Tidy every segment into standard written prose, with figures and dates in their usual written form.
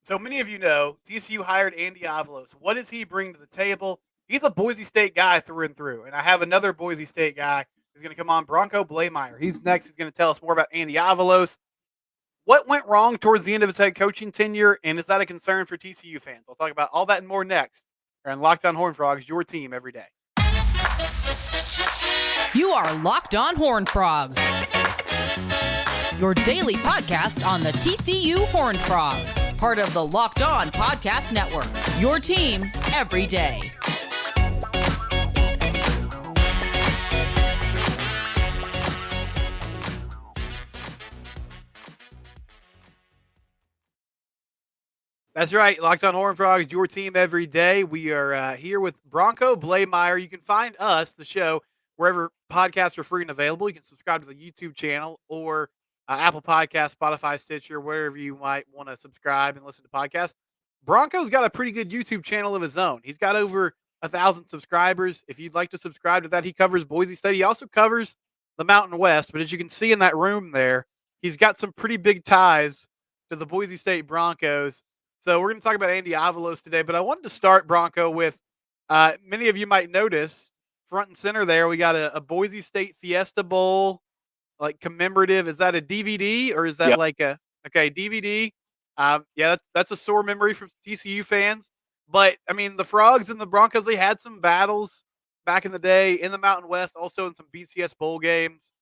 So many of you know TCU hired Andy Avalos. What does he bring to the table? He's a Boise State guy through and through. And I have another Boise State guy who's going to come on, Bronco Bleymaier. He's next. He's going to tell us more about Andy Avalos. What went wrong towards the end of his head coaching tenure, and is that a concern for TCU fans? I'll talk about all that and more next. And Locked On Horned Frogs, your team every day. You are Locked On Horned Frogs, your daily podcast on the TCU Horned Frogs, part of the Locked On Podcast Network, your team every day. That's right. Locked On Horned Frogs, your team every day. We are here with Bronco Bleymaier. You can find us, the show, wherever podcasts are free and available. You can subscribe to the YouTube channel or Apple Podcasts, Spotify, Stitcher, wherever you might want to subscribe and listen to podcasts. Bronco's got a pretty good YouTube channel of his own. He's got over 1,000 subscribers. If you'd like to subscribe to that, he covers Boise State. He also covers the Mountain West. But as you can see in that room there, he's got some pretty big ties to the Boise State Broncos. So we're going to talk about Andy Avalos today, but I wanted to start, Bronco, with many of you might notice front and center there, we got a Boise State Fiesta Bowl, like commemorative. Is that a DVD or is that Yep. like okay, DVD? Yeah, that's a sore memory from TCU fans. But, I mean, the Frogs and the Broncos, they had some battles back in the day in the Mountain West, also in some BCS Bowl games.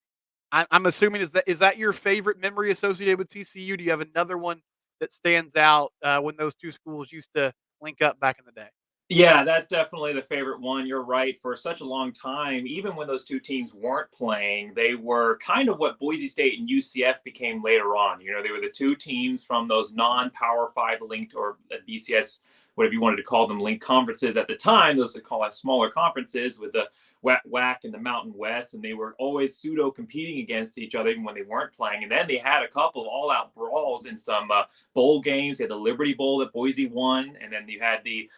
I'm assuming, is that your favorite memory associated with TCU? Do you have another one that stands out when those two schools used to link up back in the day? Yeah, that's definitely the favorite one. You're right. For such a long time, even when those two teams weren't playing, they were kind of what Boise State and UCF became later on. You know, they were the two teams from those non-Power 5 linked or BCS, whatever you wanted to call them, linked conferences at the time. Those are called smaller conferences with the WAC and the Mountain West, and they were always pseudo competing against each other even when they weren't playing. And then they had a couple all-out brawls in some bowl games. They had the Liberty Bowl that Boise won, and then you had the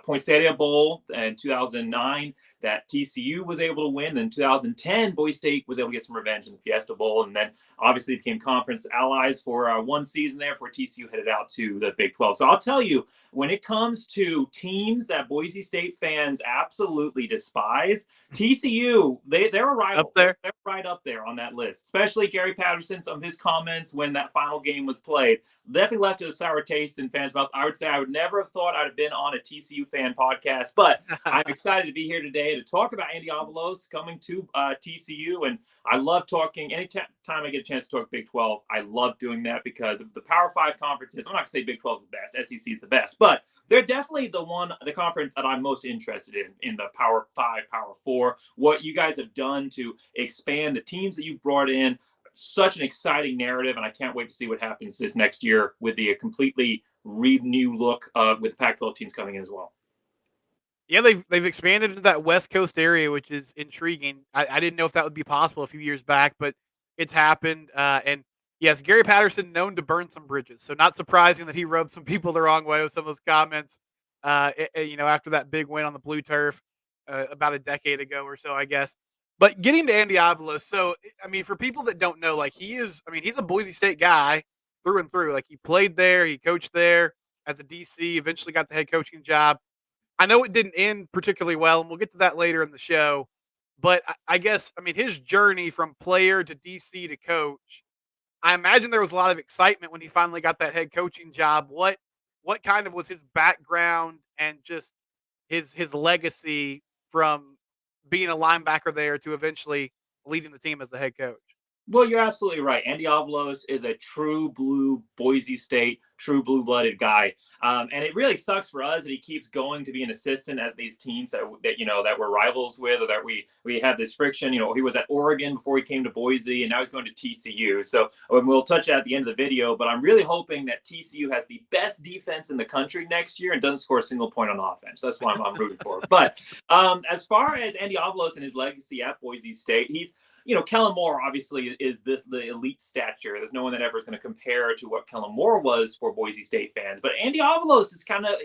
Poinsettia Bowl in 2009 that TCU was able to win. In 2010, Boise State was able to get some revenge in the Fiesta Bowl, and then obviously became conference allies for one season there before TCU headed out to the Big 12. So I'll tell you, when it comes to teams that Boise State fans absolutely despise, TCU, they're a rival. Up there? They're right up there on that list, especially Gary Patterson. Some of his comments when that final game was played definitely left a sour taste in fans' mouth. I would say I would never have thought I'd have been on a TCU fan podcast, but I'm excited to be here today to talk about Andy Avalos coming to TCU. And I love talking anytime I get a chance to talk Big 12. I love doing that because of the Power 5 conferences. I'm not going to say Big 12 is the best, SEC is the best, but they're definitely the conference that I'm most interested in the Power 5, Power 4. What you guys have done to expand the teams that you've brought in, such an exciting narrative, and I can't wait to see what happens this next year with the completely new look with the Pac-12 teams coming in as well. Yeah, they've expanded into that West Coast area, which is intriguing. I didn't know if that would be possible a few years back, but it's happened. And yes, Gary Patterson known to burn some bridges, so not surprising that he rubbed some people the wrong way with some of those comments. After that big win on the blue turf about a decade ago or so, I guess. But getting to Andy Avalos, so I mean, for people that don't know, like he's a Boise State guy through and through. Like he played there, he coached there as a DC, eventually got the head coaching job. I know it didn't end particularly well, and we'll get to that later in the show. But I guess, I mean, his journey from player to DC to coach, I imagine there was a lot of excitement when he finally got that head coaching job. What kind of was his background and just his legacy from being a linebacker there to eventually leading the team as the head coach? Well, you're absolutely right. Andy Avalos is a true blue Boise State, true blue-blooded guy. And it really sucks for us that he keeps going to be an assistant at these teams that we're rivals with, or that we have this friction. You know, he was at Oregon before he came to Boise, and now he's going to TCU. So we'll touch that at the end of the video, but I'm really hoping that TCU has the best defense in the country next year and doesn't score a single point on offense. That's what I'm rooting for. But as far as Andy Avalos and his legacy at Boise State, Kellen Moore obviously is the elite stature. There's no one that ever is going to compare to what Kellen Moore was for Boise State fans. But Andy Avalos is kind of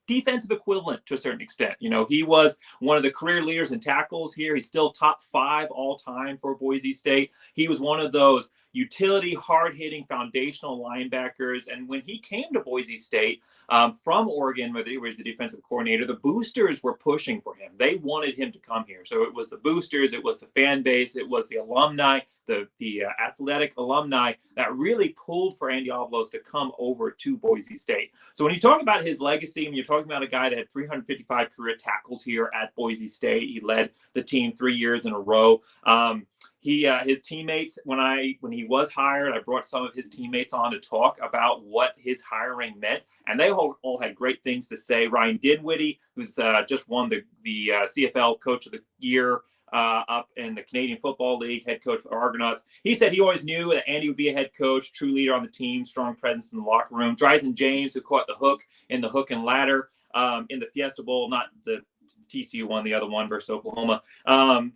defensive equivalent to a certain extent. He was one of the career leaders in tackles here. He's still top 5 all time for Boise State. He was one of those utility, hard-hitting, foundational linebackers. And when he came to Boise State from Oregon, where he was the defensive coordinator, the boosters were pushing for him. They wanted him to come here. So it was the boosters, it was the fan base, it was the alumni, the athletic alumni that really pulled for Andy Avalos to come over to Boise State. So when you talk about his legacy, and you're talking about a guy that had 355 career tackles here at Boise State, he led the team 3 years in a row. His teammates, when he was hired, I brought some of his teammates on to talk about what his hiring meant, and they all had great things to say. Ryan Dinwiddie, who's just won the CFL Coach of the Year up in the Canadian Football League, head coach for the Argonauts. He said he always knew that Andy would be a head coach, true leader on the team, strong presence in the locker room. Dryzen James, who caught the hook in the hook and ladder in the Fiesta Bowl, not the TCU won the other one versus Oklahoma.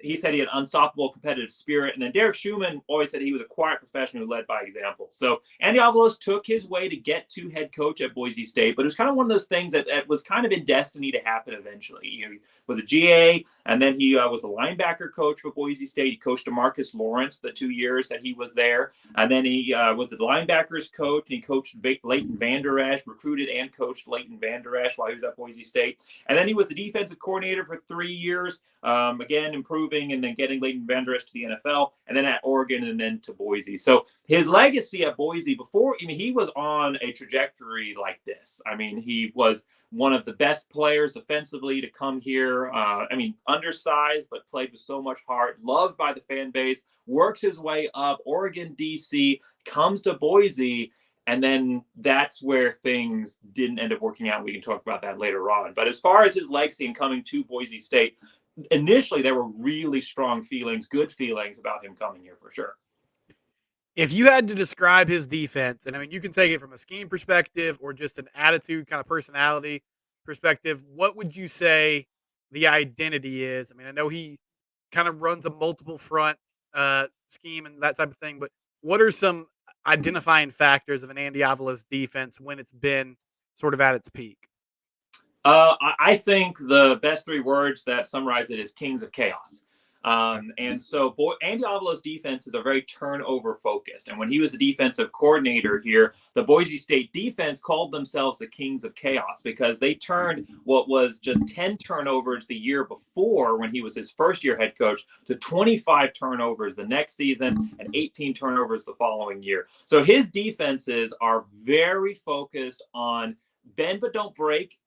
He said he had unstoppable competitive spirit. And then Derek Schumann always said he was a quiet professional who led by example. So Andy Avalos took his way to get to head coach at Boise State, but it was kind of one of those things that was kind of in destiny to happen eventually. He was a GA, and then he was a linebacker coach for Boise State. He coached DeMarcus Lawrence the 2 years that he was there. And then he was the linebackers coach, and he coached Leighton Vander Esch, recruited and coached Leighton Vander Esch while he was at Boise State. And then he was the defensive coordinator for 3 years, again, improving and then getting Leighton Vander Esch to the NFL, and then at Oregon and then to Boise. So his legacy at Boise he was on a trajectory like this. He was one of the best players defensively to come here. Undersized, but played with so much heart, loved by the fan base, works his way up, Oregon, DC, comes to Boise. And then that's where things didn't end up working out. We can talk about that later on. But as far as his legacy and coming to Boise State, initially there were really strong feelings, good feelings about him coming here for sure. If you had to describe his defense, and you can take it from a scheme perspective or just an attitude, kind of personality perspective, what would you say the identity is? I know he kind of runs a multiple front scheme and that type of thing, but what are some identifying factors of an Andy Avalos defense when it's been sort of at its peak? I think the best 3 words that summarize it is kings of chaos. And so Andy Avalos' defenses are very turnover focused. And when he was the defensive coordinator here, the Boise State defense called themselves the Kings of Chaos because they turned what was just 10 turnovers the year before when he was his first year head coach to 25 turnovers the next season and 18 turnovers the following year. So his defenses are very focused on bend but don't break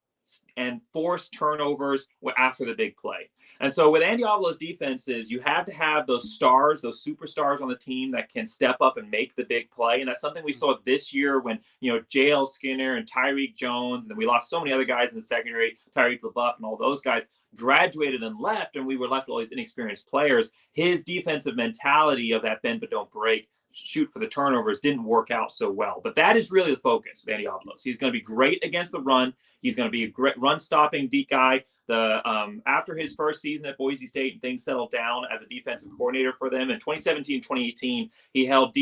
and force turnovers after the big play. And so with Andy Avalos' defenses, you have to have those stars, those superstars on the team that can step up and make the big play. And that's something we saw this year when, J.L. Skinner and Tyreek Jones, and then we lost so many other guys in the secondary, Tyreek LaBeouf and all those guys graduated and left, and we were left with all these inexperienced players. His defensive mentality of that bend but don't break, shoot for the turnovers didn't work out so well. But that is really the focus of Andy Avalos. He's going to be great against the run. He's going to be a great run-stopping deep guy. After his first season at Boise State, things settled down as a defensive coordinator for them. In 2017, 2018, he held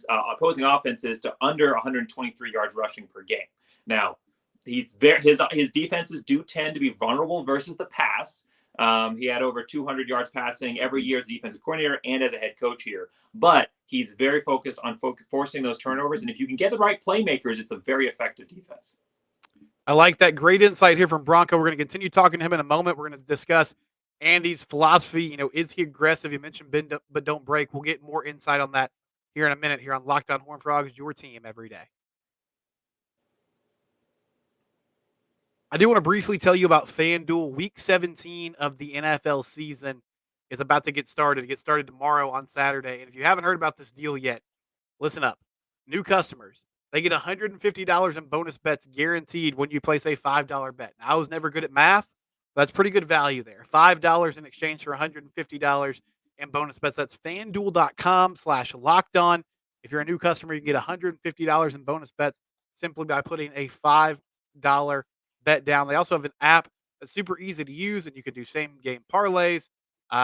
opposing offenses to under 123 yards rushing per game. Now, his defenses do tend to be vulnerable versus the pass. He had over 200 yards passing every year as a defensive coordinator and as a head coach here. But he's very focused on forcing those turnovers. And if you can get the right playmakers, it's a very effective defense. I like that. Great insight here from Bronco. We're going to continue talking to him in a moment. We're going to discuss Andy's philosophy. Is he aggressive? You mentioned bend but don't break. We'll get more insight on that here in a minute here on Locked On Horned Frogs, your team every day. I do want to briefly tell you about FanDuel. Week 17 of the NFL season is about to get started. It gets started tomorrow on Saturday. And if you haven't heard about this deal yet, listen up. New customers, they get $150 in bonus bets guaranteed when you place a $5 bet. Now, I was never good at math. That's pretty good value there. $5 in exchange for $150 in bonus bets. That's FanDuel.com/lockedon. If you're a new customer, you can get $150 in bonus bets simply by putting a $5 bet down. They also have an app that's super easy to use, and you can do same game parlays.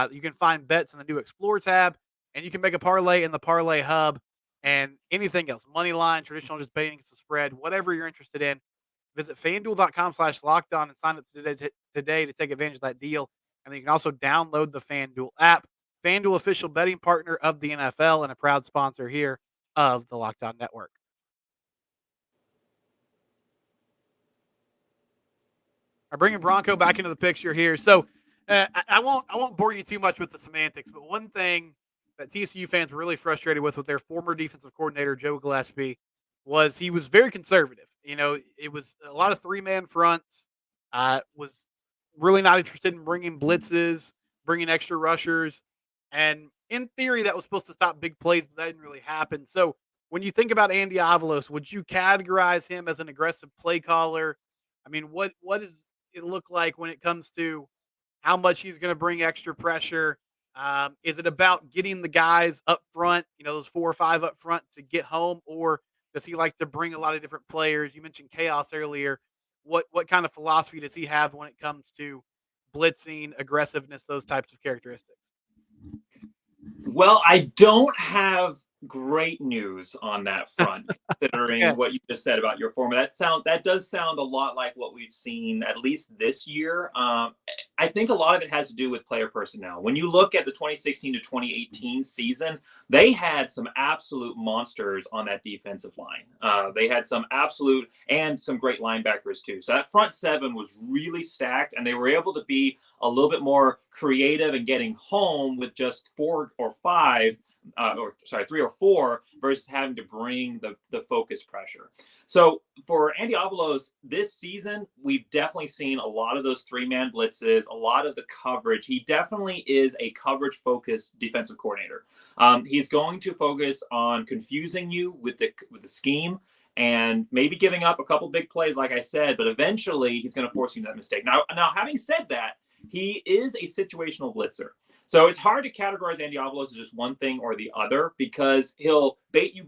You can find bets in the new Explore tab, and you can make a parlay in the Parlay Hub and anything else. Money line, traditional, just betting against the spread, whatever you're interested in. Visit FanDuel.com/lockedon and sign up today to take advantage of that deal. And then you can also download the FanDuel app. FanDuel, official betting partner of the NFL and a proud sponsor here of the Locked On Network. I'm bringing Bronco back into the picture here. So I won't bore you too much with the semantics, but one thing that TCU fans were really frustrated with their former defensive coordinator Joe Gillespie was he was very conservative. You know, it was a lot of three-man fronts. Was really not interested in bringing blitzes, bringing extra rushers, and in theory that was supposed to stop big plays, but that didn't really happen. So when you think about Andy Avalos, would you categorize him as an aggressive play caller? I mean, what does it look like when it comes to how much he's going to bring extra pressure? Is it about getting the guys up front, you know, those 4 or 5 up front to get home, or does he like to bring a lot of different players? You mentioned chaos earlier. What kind of philosophy does he have when it comes to blitzing, aggressiveness, those types of characteristics? Well, I don't have great news on that front, considering Yeah. what you just said about your former. That does sound a lot like what we've seen at least this year. I think a lot of it has to do with player personnel. When you look at the 2016 to 2018 season, they had some absolute monsters on that defensive line. They had some absolute and some great linebackers too. So that front seven was really stacked, and they were able to be a little bit more creative in getting home with just 4 or 5. 3 or 4 versus having to bring the focus pressure. So for Andy Avalos this season, we've definitely seen a lot of those 3-man blitzes, a lot of the coverage. He definitely is a coverage focused defensive coordinator. He's going to focus on confusing you with the scheme and maybe giving up a couple big plays, like I said, but eventually he's going to force you into that mistake. Now, having said that, he is a situational blitzer. So it's hard to categorize Andy Avalos as just one thing or the other, because he'll bait you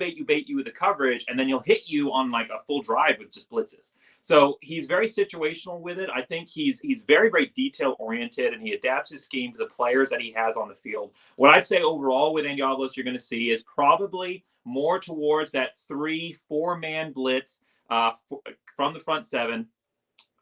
with the coverage, and then he'll hit you on like a full drive with just blitzes. So he's very situational with it. I think he's very, very detail oriented, and he adapts his scheme to the players that he has on the field. What I'd say overall with Andy Avalos you're going to see is probably more towards that 3-4 man blitz from the front seven.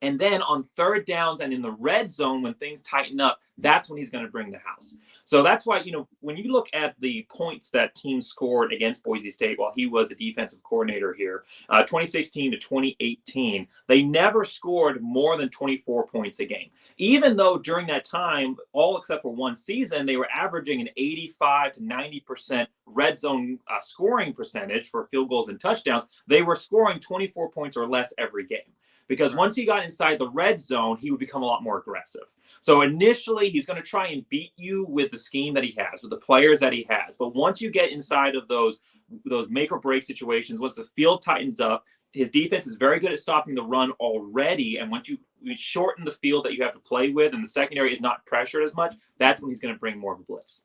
And then on third downs and in the red zone, when things tighten up, that's when he's going to bring the house. So that's why, when you look at the points that teams scored against Boise State while he was a defensive coordinator here, 2016 to 2018, they never scored more than 24 points a game. Even though during that time, all except for one season, they were averaging an 85 to 90% red zone scoring percentage for field goals and touchdowns, they were scoring 24 points or less every game. Because once he got inside the red zone, he would become a lot more aggressive. So initially, he's going to try and beat you with the scheme that he has, with the players that he has. But once you get inside of those make or break situations, once the field tightens up, his defense is very good at stopping the run already. And once you shorten the field that you have to play with, and the secondary is not pressured as much, that's when he's going to bring more of a blitz.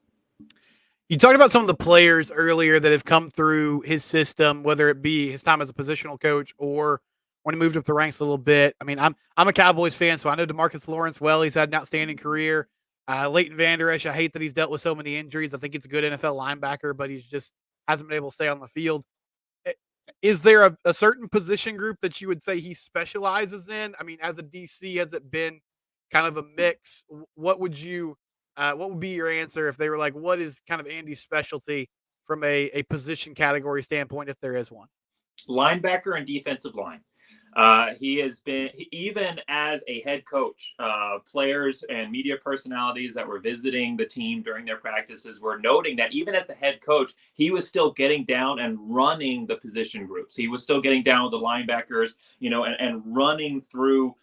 You talked about some of the players earlier that have come through his system, whether it be his time as a positional coach or when he moved up the ranks a little bit. I mean, I'm a Cowboys fan, so I know DeMarcus Lawrence well. He's had an outstanding career. Leighton Vander Esch, I hate that he's dealt with so many injuries. I think he's a good NFL linebacker, but he's just hasn't been able to stay on the field. Is there a certain position group that you would say he specializes in? I mean, as a DC, has it been kind of a mix? What would be your answer if they were like, what is kind of Andy's specialty from a position category standpoint, if there is one? Linebacker and defensive line. He has been, even as a head coach, players and media personalities that were visiting the team during their practices were noting that even as the head coach, he was still getting down and running the position groups. He was still getting down with the linebackers, and running through,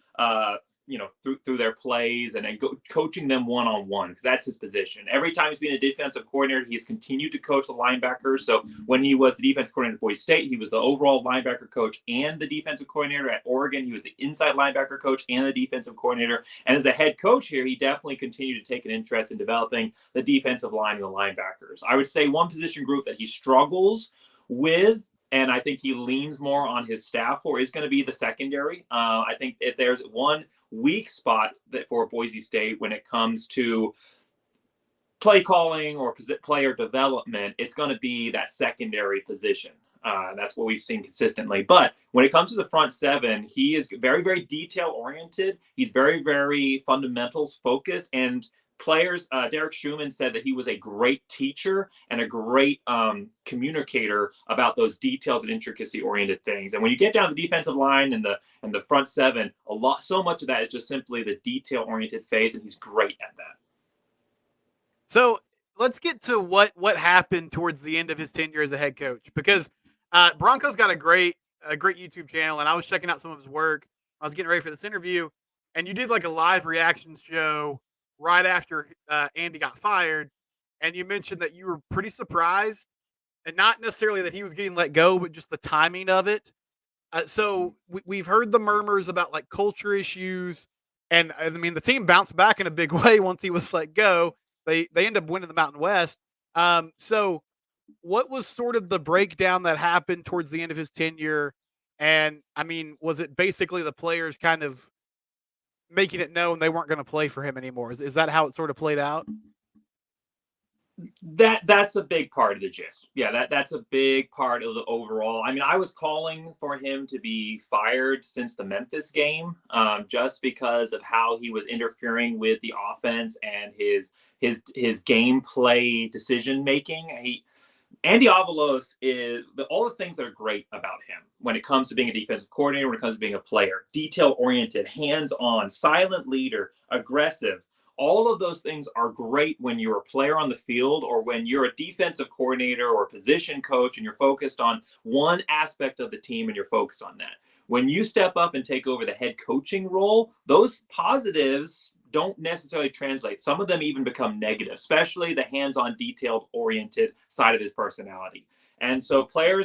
through their plays and coaching them one-on-one, because that's his position. Every time he's been a defensive coordinator, he's continued to coach the linebackers. So when he was the defensive coordinator at Boise State, he was the overall linebacker coach and the defensive coordinator. At Oregon, he was the inside linebacker coach and the defensive coordinator. And as a head coach here, he definitely continued to take an interest in developing the defensive line and the linebackers. I would say one position group that he struggles with, and I think he leans more on his staff for, is going to be the secondary. I think if there's one weak spot for Boise State when it comes to play calling or player development, it's going to be that secondary position. That's what we've seen consistently. But when it comes to the front seven, he is very, very detail oriented. He's very, very fundamentals focused. And players, Derek Schumann said that he was a great teacher and a great communicator about those details and intricacy oriented things. And when you get down the defensive line and the front seven, so much of that is just simply the detail oriented phase, and he's great at that. So let's get to what happened towards the end of his tenure as a head coach, because Bronco's got a great YouTube channel, and I was checking out some of his work. I was getting ready for this interview, and you did like a live reaction show right after Andy got fired, and you mentioned that you were pretty surprised, and not necessarily that he was getting let go, but just the timing of it. So we've heard the murmurs about like culture issues, and I mean the team bounced back in a big way once he was let go. They end up winning the Mountain West. So what was sort of the breakdown that happened towards the end of his tenure? And I mean, was it basically the players kind of making it known they weren't going to play for him anymore? Is that how it sort of played out? That's a big part of the gist. Yeah, that's a big part of the overall. I mean, I was calling for him to be fired since the Memphis game, just because of how he was interfering with the offense and his gameplay decision making. Andy Avalos is all the things that are great about him when it comes to being a defensive coordinator, when it comes to being a player: detail oriented, hands on, silent leader, aggressive. All of those things are great when you're a player on the field, or when you're a defensive coordinator or a position coach and you're focused on one aspect of the team and you're focused on that. When you step up and take over the head coaching role, those positives don't necessarily translate. Some of them even become negative, especially the hands-on, detailed-oriented side of his personality. And so former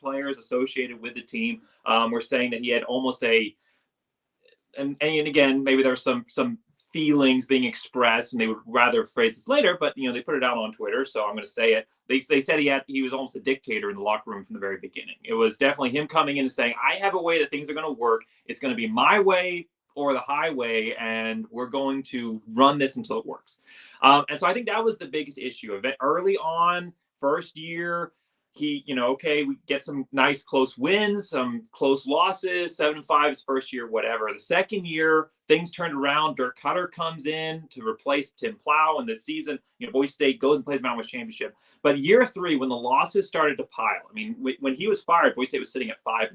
players associated with the team were saying that he had almost and again, maybe there's some feelings being expressed, and they would rather phrase this later, but they put it out on Twitter, so I'm going to say it. They said he was almost a dictator in the locker room from the very beginning. It was definitely him coming in and saying, I have a way that things are going to work. It's going to be my way or the highway, and we're going to run this until it works. And so I think that was the biggest issue of it. Early on, first year, we get some nice close wins, some close losses, 7-5 his first year, whatever. The second year, things turned around. Dirk Cutter comes in to replace Tim Plow, and this season, Boise State goes and plays the Mountain West Championship. But year 3, when the losses started to pile, I mean, when he was fired, Boise State was sitting at 5-5.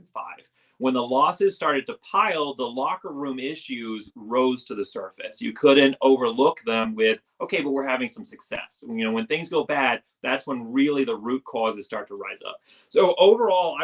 When the losses started to pile, the locker room issues rose to the surface. You couldn't overlook them with, okay, but we're having some success. When things go bad, that's when really the root causes start to rise up. So overall,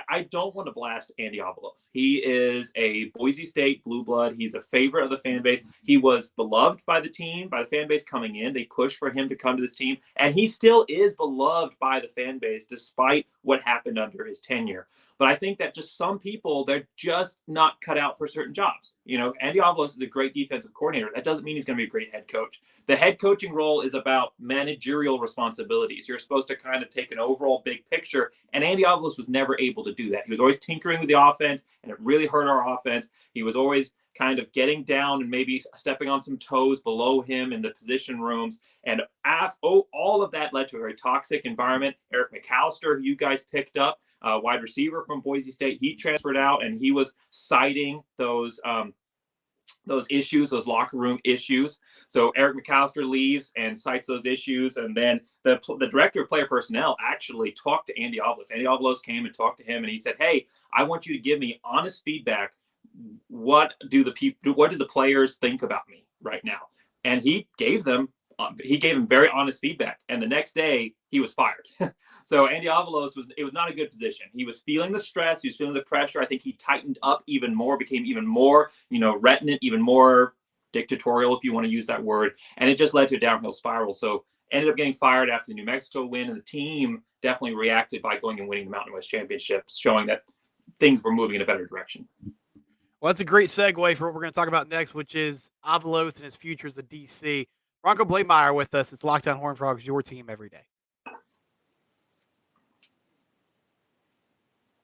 I don't want to blast Andy Avalos. He is a Boise State blue blood. He's a favorite of the fan base. He was beloved by the team, by the fan base coming in. They pushed for him to come to this team, and he still is beloved by the fan base despite what happened under his tenure. But I think that just some people, they're just not cut out for certain jobs. Andy Avalos is a great defensive coordinator. That doesn't mean he's going to be a great head coach. The head coaching role is about managerial responsibilities. You're supposed to kind of take an overall big picture, and Andy Avalos was never able to do that. He was always tinkering with the offense, and it really hurt our offense. He was always kind of getting down and maybe stepping on some toes below him in the position rooms. And all of that led to a very toxic environment. Eric McAllister, who you guys picked up, wide receiver from Boise State, he transferred out, and he was citing those issues, those locker room issues. So Eric McAllister leaves and cites those issues. And then the director of player personnel actually talked to Andy Avalos. Andy Avalos came and talked to him, and he said, hey, I want you to give me honest feedback. What do the players think about me right now? And he gave them very honest feedback. And the next day he was fired. So Andy Avalos it was not a good position. He was feeling the stress. He was feeling the pressure. I think he tightened up even more, became even more, reticent, even more dictatorial, if you want to use that word. And it just led to a downhill spiral. So ended up getting fired after the New Mexico win. And the team definitely reacted by going and winning the Mountain West Championship, showing that things were moving in a better direction. Well, that's a great segue for what we're going to talk about next, which is Avalos and his future as a DC. Bronco Bleymaier with us. It's Lockdown Horned Frogs, your team every day.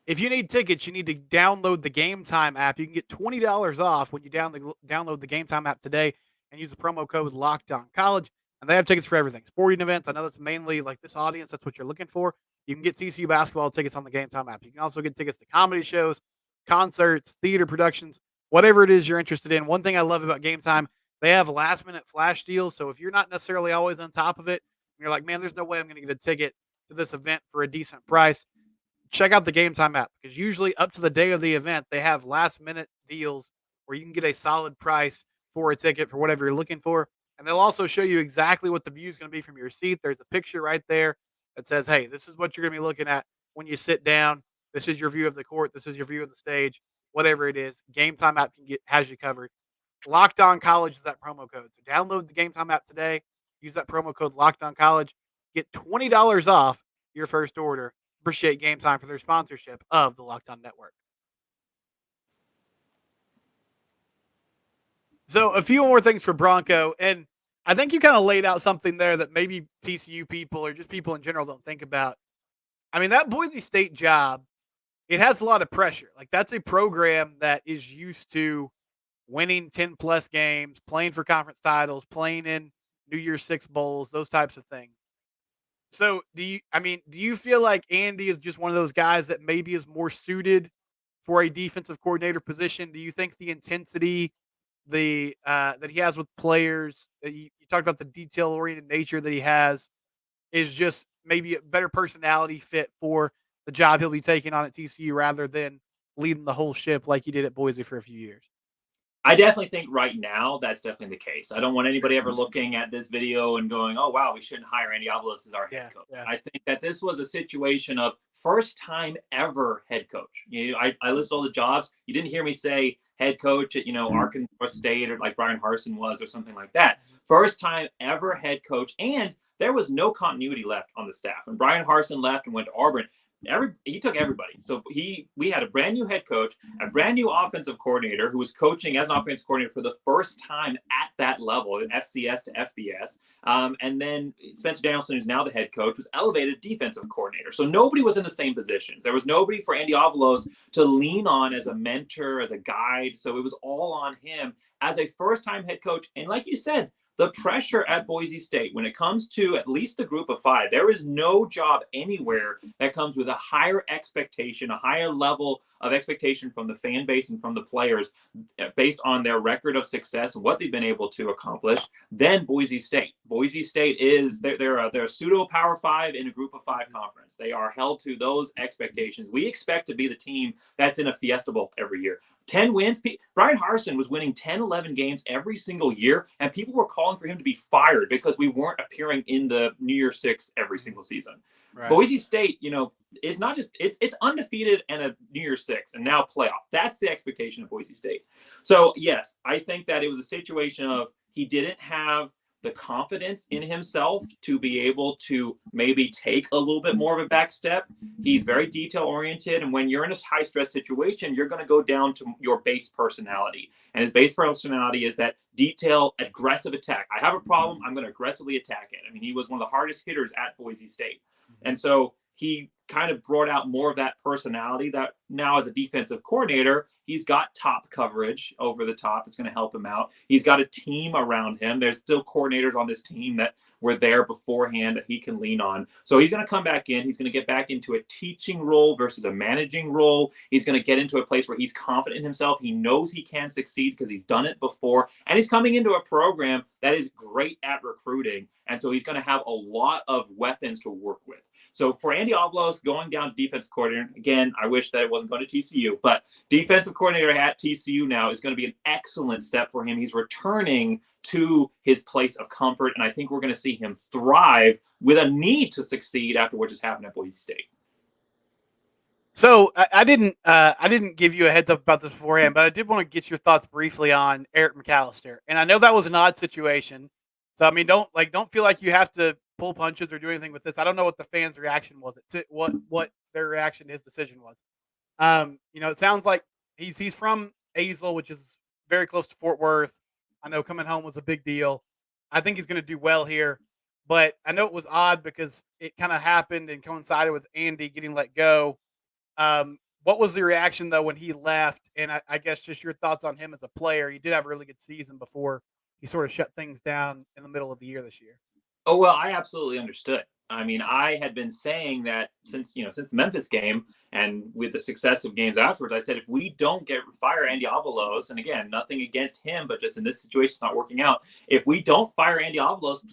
If you need tickets, you need to download the Gametime app. You can get $20 off when you download the Gametime app today and use the promo code LOCKDOWNCollege. And they have tickets for everything. Sporting events, I know that's mainly like this audience. That's what you're looking for. You can get TCU basketball tickets on the Gametime app. You can also get tickets to comedy shows, concerts, theater productions, whatever it is you're interested in. One thing I love about Gametime, they have last minute flash deals. So if you're not necessarily always on top of it, and you're like, man, there's no way I'm going to get a ticket to this event for a decent price, check out the Gametime app, because usually up to the day of the event, they have last minute deals where you can get a solid price for a ticket for whatever you're looking for. And they'll also show you exactly what the view is going to be from your seat. There's a picture right there that says, hey, this is what you're going to be looking at when you sit down. This is your view of the court. This is your view of the stage, whatever it is. Gametime app has you covered. Locked On College is that promo code. So download the Gametime app today. Use that promo code Locked On College. Get $20 off your first order. Appreciate Gametime for their sponsorship of the Locked On Network. So a few more things for Bronco, and I think you kind of laid out something there that maybe TCU people or just people in general don't think about. I mean, that Boise State job, it has a lot of pressure. Like, that's a program that is used to winning 10 plus games, playing for conference titles, playing in New Year's Six bowls, those types of things. So do you feel like Andy is just one of those guys that maybe is more suited for a defensive coordinator position? Do you think the intensity, that he has with players, you talked about the detail oriented nature that he has, is just maybe a better personality fit for the job he'll be taking on at TCU rather than leading the whole ship like he did at Boise for a few years? I definitely think right now that's definitely the case. I don't want anybody ever looking at this video and going, oh, wow, we shouldn't hire Andy Avalos as our head coach. Yeah. I think that this was a situation of first time ever head coach. I list all the jobs. You didn't hear me say head coach at, Arkansas State or like Brian Harsin was or something like that. First time ever head coach. And there was no continuity left on the staff. When Brian Harsin left and went to Auburn, he took everybody. So we had a brand new head coach, a brand new offensive coordinator who was coaching as an offensive coordinator for the first time at that level, FCS to FBS. And then Spencer Danielson, who's now the head coach, was elevated defensive coordinator. So nobody was in the same positions. There was nobody for Andy Avalos to lean on as a mentor, as a guide. So it was all on him as a first-time head coach. And like you said, the pressure at Boise State, when it comes to at least the group of five, there is no job anywhere that comes with a higher expectation, a higher level of expectation from the fan base and from the players based on their record of success and what they've been able to accomplish than Boise State. Boise State is, they're a pseudo Power Five in a group of five conference. They are held to those expectations. We expect to be the team that's in a Fiesta Bowl every year. 10 wins. Brian Harsin was winning 10, 11 games every single year, and people were calling for him to be fired because we weren't appearing in the New Year's Six every single season. Right. Boise State, is not just it's undefeated and a New Year's Six and now playoff. That's the expectation of Boise State. So yes, I think that it was a situation of he didn't have the confidence in himself to be able to maybe take a little bit more of a back step. He's very detail oriented. And when you're in a high stress situation, you're going to go down to your base personality. And his base personality is that detail, aggressive attack. I have a problem. I'm going to aggressively attack it. I mean, he was one of the hardest hitters at Boise State. And so he kind of brought out more of that personality that now as a defensive coordinator, he's got top coverage over the top. It's going to help him out. He's got a team around him. There's still coordinators on this team that were there beforehand that he can lean on. So he's going to come back in. He's going to get back into a teaching role versus a managing role. He's going to get into a place where he's confident in himself. He knows he can succeed because he's done it before. And he's coming into a program that is great at recruiting. And so he's going to have a lot of weapons to work with. So for Andy Avalos going down to defensive coordinator, again, I wish that it wasn't going to TCU, but defensive coordinator at TCU now is going to be an excellent step for him. He's returning to his place of comfort, and I think we're going to see him thrive with a need to succeed after what just happened at Boise State. So I didn't give you a heads up about this beforehand, but I did want to get your thoughts briefly on Eric McAllister. And I know that was an odd situation. So I mean, don't feel like you have to pull punches or do anything with this. I don't know what the fans' reaction was. What their reaction to his decision was. It sounds like he's from Azle, which is very close to Fort Worth. I know coming home was a big deal. I think he's going to do well here, but I know it was odd because it kind of happened and coincided with Andy getting let go. What was the reaction though when he left? And I guess just your thoughts on him as a player. He did have a really good season before he sort of shut things down in the middle of the year this year. Oh, well, I absolutely understood. I mean, I had been saying that since the Memphis game and with the successive games afterwards, I said, if we don't fire Andy Avalos, and again, nothing against him, but just in this situation, it's not working out. If we don't fire Andy Avalos,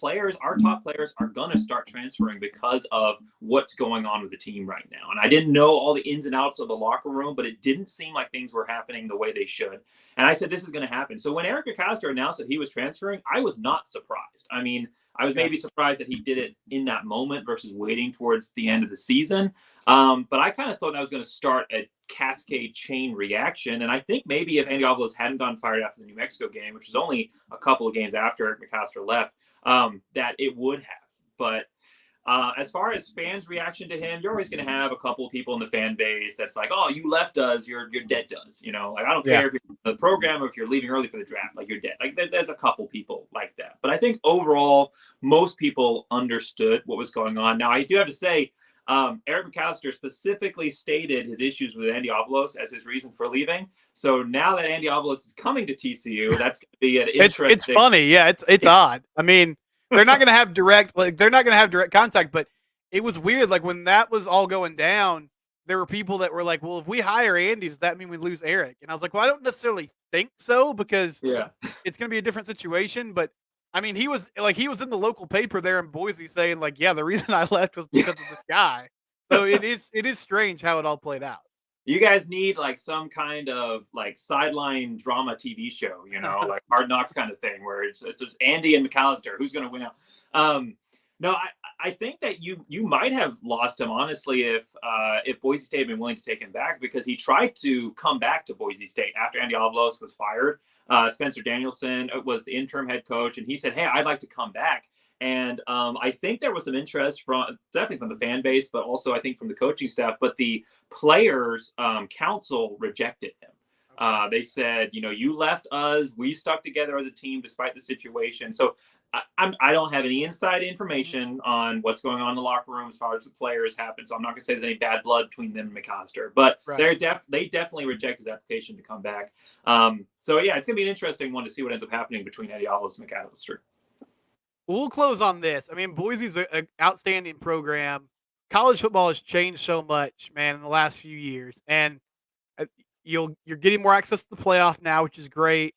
our top players are going to start transferring because of what's going on with the team right now. And I didn't know all the ins and outs of the locker room, but it didn't seem like things were happening the way they should. And I said, this is going to happen. So when Eric McAllister announced that he was transferring, I was not surprised. I mean, I was maybe surprised that he did it in that moment versus waiting towards the end of the season. But I kind of thought that was going to start a cascade chain reaction. And I think maybe if Andy Avalos hadn't gone fired after the New Mexico game, which was only a couple of games after Eric McAllister left, that it would have. But as far as fans' reaction to him, you're always going to have a couple of people in the fan base that's like, oh, you left us, you're dead to us. Like, I don't care if you're in the program or if you're leaving early for the draft, like, you're dead. Like, there's a couple people like that. But I think overall, most people understood what was going on. Now, I do have to say, Eric McAllister specifically stated his issues with Andy Avalos as his reason for leaving. So now that Andy Avalos is coming to TCU, that's going to be an interesting. It's funny, yeah. It's odd. I mean, they're not going to have direct contact, but it was weird. Like, when that was all going down, there were people that were like, well, if we hire Andy, does that mean we lose Eric? And I was like, well, I don't necessarily think so, because it's going to be a different situation. But I mean, he was in the local paper there in Boise saying, like, yeah, the reason I left was because of this guy. So it is strange how it all played out. You guys need like some kind of like sideline drama TV show, like Hard Knocks kind of thing, where it's just Andy and McAllister, who's going to win out. No, I think that you might have lost him, honestly, if Boise State had been willing to take him back, because he tried to come back to Boise State after Andy Avalos was fired. Spencer Danielson was the interim head coach, and he said, hey, I'd like to come back. And I think there was some interest definitely from the fan base, but also I think from the coaching staff. But the players' council rejected him. They said, you left us. We stuck together as a team despite the situation. So I don't have any inside information on what's going on in the locker room as far as the players happen. So I'm not going to say there's any bad blood between them and McAllister. But they definitely reject his application to come back. So, yeah, it's going to be an interesting one to see what ends up happening between Andy Avalos and McAllister. We'll close on this. I mean, Boise's an outstanding program. College football has changed so much, man, in the last few years. And you're getting more access to the playoff now, which is great.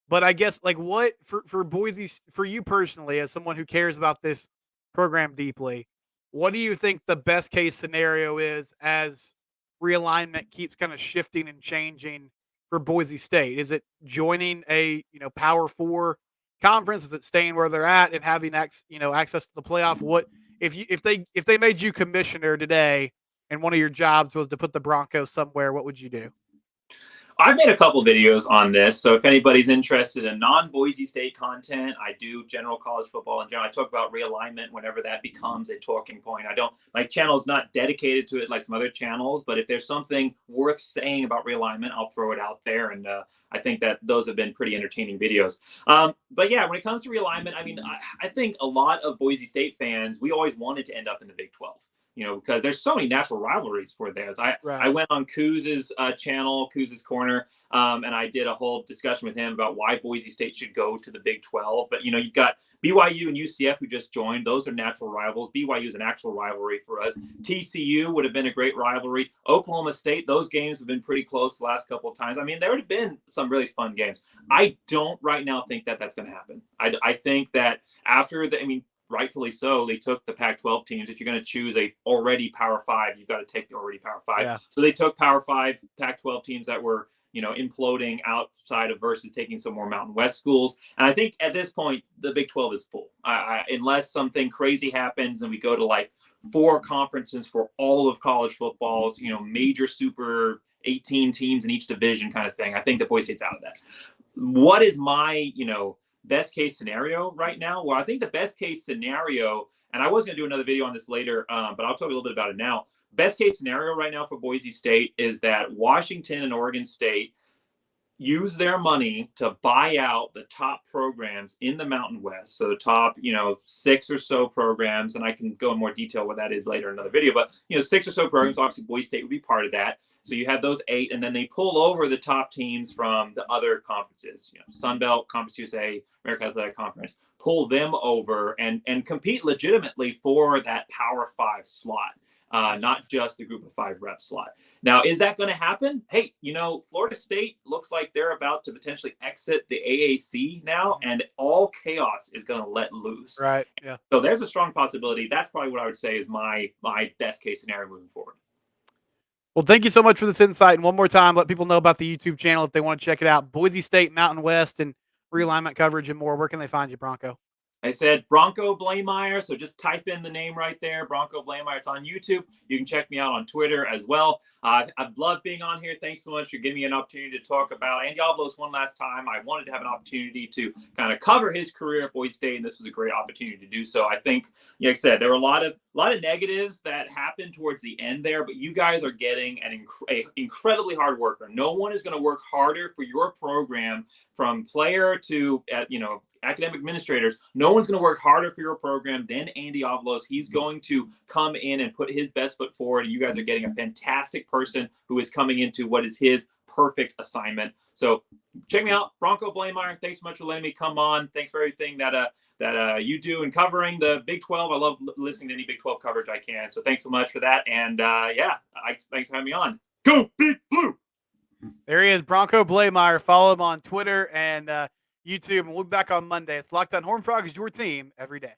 But I guess, like, what for Boise, for you personally, as someone who cares about this program deeply, what do you think the best case scenario is as realignment keeps kind of shifting and changing for Boise State? Is it joining a Power 4 conference? Is it staying where they're at and having access to the playoff? What if they made you commissioner today and one of your jobs was to put the Broncos somewhere? What would you do? I've made a couple videos on this, so if anybody's interested in non-Boise State content, I do general college football in general. I talk about realignment whenever that becomes a talking point. My channel is not dedicated to it like some other channels, but if there's something worth saying about realignment, I'll throw it out there, and I think that those have been pretty entertaining videos. But yeah, when it comes to realignment, I mean, I think a lot of Boise State fans, we always wanted to end up in the Big 12. Because there's so many natural rivalries for theirs. I went on Kuz's channel, Kuz's Corner, and I did a whole discussion with him about why Boise State should go to the Big 12. But, you've got BYU and UCF who just joined. Those are natural rivals. BYU is an actual rivalry for us. TCU would have been a great rivalry. Oklahoma State, those games have been pretty close the last couple of times. I mean, there would have been some really fun games. I don't right now think that that's going to happen. I think that after rightfully so, they took the Pac-12 teams. If you're going to choose a already Power 5, you've got to take the already Power 5. Yeah. So they took Power 5 Pac-12 teams that were, imploding outside of versus taking some more Mountain West schools. And I think at this point, the Big 12 is full. Unless something crazy happens and we go to like 4 conferences for all of college footballs, major super 18 teams in each division kind of thing. I think that Boise State's out of that. What is my, best case scenario right now? Well, I think the best case scenario, and I was going to do another video on this later, but I'll talk a little bit about it now. Best case scenario right now for Boise State is that Washington and Oregon State use their money to buy out the top programs in the Mountain West. So the top, 6 or so programs, and I can go in more detail what that is later in another video, but 6 or so programs, obviously Boise State would be part of that. So you have those 8, and then they pull over the top teams from the other conferences, Sun Belt, Conference USA, American Athletic Conference, pull them over and compete legitimately for that Power 5 slot. Not just the group of 5 rep slot. Now, is that going to happen? Hey, Florida State looks like they're about to potentially exit the AAC now, and all chaos is going to let loose. Right. Yeah. So there's a strong possibility. That's probably what I would say is my best case scenario moving forward. Well, thank you so much for this insight. And one more time, let people know about the YouTube channel if they want to check it out. Boise State, Mountain West, and realignment coverage and more. Where can they find you, Bronco? I said Bronco Bleymaier, so just type in the name right there, Bronco Bleymaier. It's on YouTube. You can check me out on Twitter as well. I've loved being on here. Thanks so much for giving me an opportunity to talk about Andy Avalos one last time. I wanted to have an opportunity to kind of cover his career at Boise State, and this was a great opportunity to do so. I think, like I said, there were a lot of negatives that happened towards the end there, but you guys are getting an incredibly hard worker. No one is going to work harder for your program, from player to academic administrators. No one's going to work harder for your program than Andy Avalos. He's going to come in and put his best foot forward, and you guys are getting a fantastic person who is coming into what is his perfect assignment. So check me out, Bronco Bleymaier. Thanks so much for letting me come on. Thanks for everything that you do in covering the Big 12. I love listening to any Big 12 coverage I can. So thanks so much for that. And thanks for having me on. Go Big Blue! There he is, Bronco Bleymaier. Follow him on Twitter and YouTube, and we'll be back on Monday. It's Locked On Horned Frogs, your team every day.